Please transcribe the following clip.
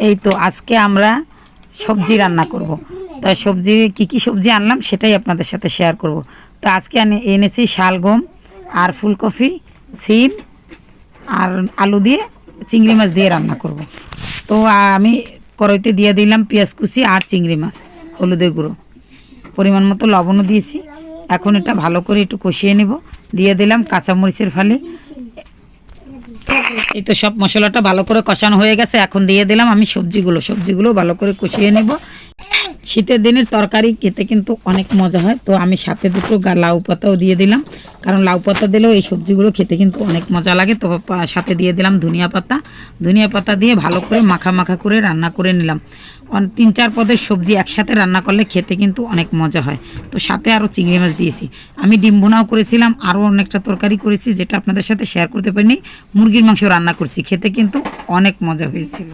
এই তো আজকে আমরা সবজি রান্না করব। তা সবজি কি সবজি আনলাম সেটাই আপনাদের সাথে শেয়ার করব। তো আজকে এনেছি শালগম আর ফুলকপি, সিম আর আলু দিয়ে চিংড়ি মাছ দিয়ে রান্না করব। তো আমি কড়াইতে দিয়ে দিলাম পেঁয়াজ কুচি আর চিংড়ি মাছ, হলুদের গুঁড়ো, পরিমাণ মতো লবণও দিয়েছি। এখন এটা ভালো করে একটু কষিয়ে নেব। দিয়ে দিলাম কাঁচামরিচের ফালি। এই তো সব মশলাটা ভালো করে কষানো হয়ে গেছে। এখন দিয়ে দিলাম আমি সবজিগুলো ভালো করে কষিয়ে নেব। শীতের দিনের তরকারি খেতে কিন্তু অনেক মজা হয়। তো আমি সাথে দুটো লাউ পাতাও দিয়ে দিলাম, কারণ লাউ পাতা দিলেও এই সবজিগুলো খেতে কিন্তু অনেক মজা লাগে। তো সাথে দিয়ে দিলাম ধনিয়া পাতা দিয়ে ভালো করে মাখা মাখা করে রান্না করে নিলাম। 3-4 পদের সবজি একসাথে রান্না করলে খেতে কিন্তু অনেক মজা হয়। তো সাথে আরও চিংড়ি মাছ দিয়েছি। আমি ডিম ভুনাও করেছিলাম, আরও অনেকটা তরকারি করেছি যেটা আপনাদের সাথে শেয়ার করতে পারিনি। মুরগির মাংস রান্না করছি, খেতে কিন্তু অনেক মজা হয়েছিল।